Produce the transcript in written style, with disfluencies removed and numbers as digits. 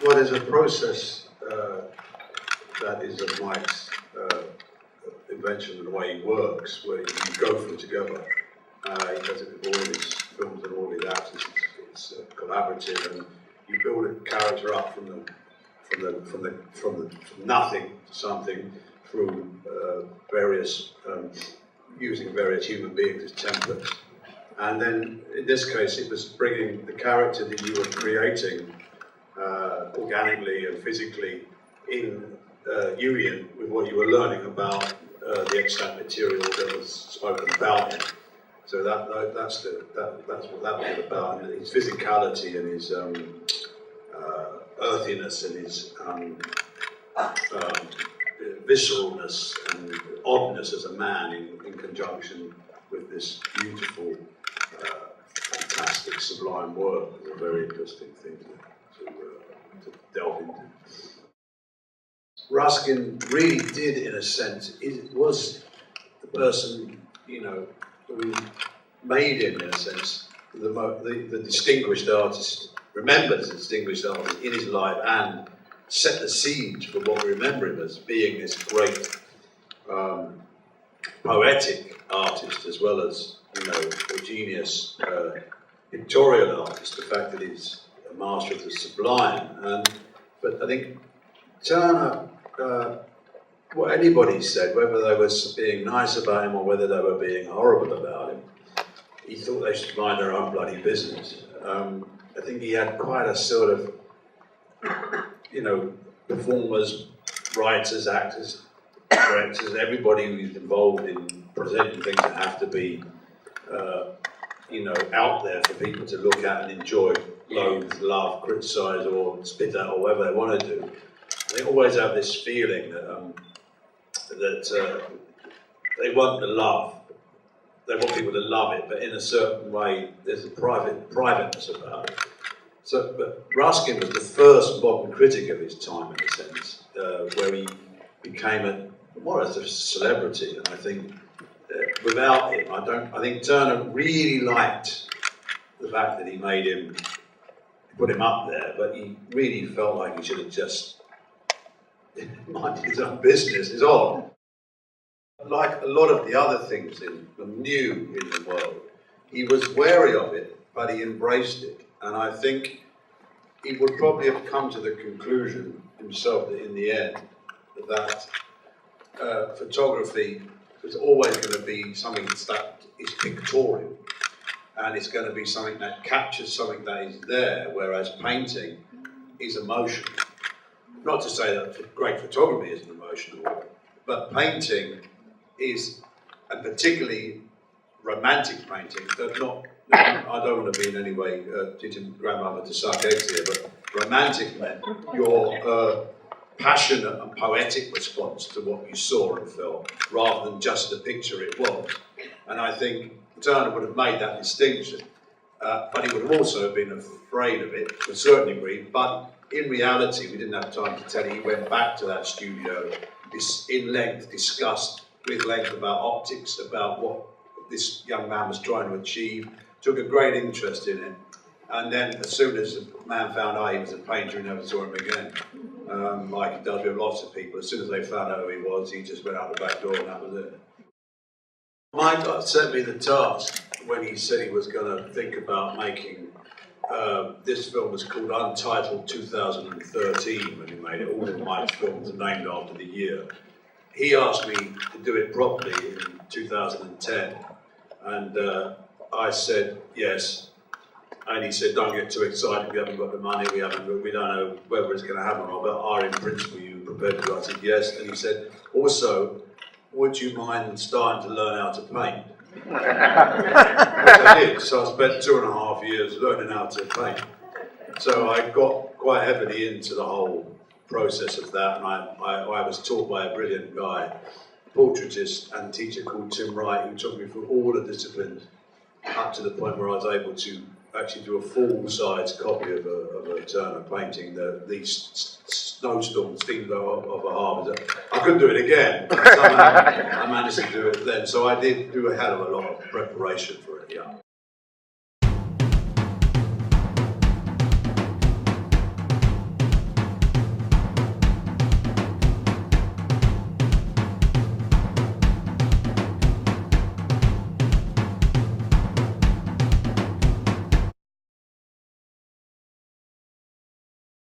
Well, there's a process that is of Mike's invention and the way he works, where you go through together. He does it with all of his films and all his actors. It's collaborative, and you build a character up from nothing to something through using various human beings as templates. And then in this case, it was bringing the character that you were creating organically and physically in union with what you were learning about the extant material that was spoken about him. So that's what that was about, and his physicality and his earthiness and his visceralness and oddness as a man in conjunction with this beautiful, fantastic, sublime work is a very interesting thing to delve into. Ruskin really did, in a sense, it was the person, who made him, in a sense, the distinguished artist, remembered as a distinguished artist in his life, and set the seed for what we remember him as being this great poetic artist, as well as, a genius pictorial artist, the fact that he's a master of the sublime. But I think Turner, what anybody said, whether they were being nice about him or whether they were being horrible about him, he thought they should mind their own bloody business. I think he had quite a sort of, performers, writers, actors, directors, everybody who's involved in presenting things that have to be, out there for people to look at and enjoy, loathe, love, criticise, or spit at, or whatever they want to do. They always have this feeling that they want the love. They want people to love it, but in a certain way, there's a privateness about it. So, but Ruskin was the first modern critic of his time, in a sense, where he became more as a celebrity. And I think without him, I think Turner really liked the fact that he put him up there, but he really felt like he should have just minded his own business. It's odd. Like a lot of the other things new in the world, he was wary of it, but he embraced it. And I think he would probably have come to the conclusion himself that in the end that photography is always going to be something that is pictorial, and it's going to be something that captures something that is there, whereas painting is emotional. Not to say that great photography isn't emotional, but painting is, and particularly romantic painting, I don't want to be in any way teaching grandmother to suck eggs here, but romantic meant your passionate and poetic response to what you saw and felt, rather than just the picture it was. And I think Turner would have made that distinction, but he would have also been afraid of it to a certain degree. But in reality, we didn't have time to tell you, he went back to that studio, discussed with length about optics, about what this young man was trying to achieve, took a great interest in it, and then as soon as the man found out he was a painter, he never saw him again. Like he does with lots of people, as soon as they found out who he was, he just went out the back door and that was it. Mike sent me the task when he said he was going to think about making, this film was called Untitled 2013 when he made it. All of Mike's films are named after the year. He asked me to do it properly in 2010, and I said yes. And he said, "Don't get too excited. We haven't got the money. We don't know whether it's going to happen or not. But are in principle you prepared to do?" I said yes. And he said, "Also, would you mind starting to learn how to paint?" Which I did. So I spent 2.5 years learning how to paint. So I got quite heavily into the whole process of that, and I was taught by a brilliant guy, portraitist and teacher called Tim Wright, who took me through all the disciplines up to the point where I was able to actually do a full-size copy of a Turner painting, the snowstorm steamboat of a harbour. I couldn't do it again, but somehow I managed to do it then. So I did do a hell of a lot of preparation for it, yeah.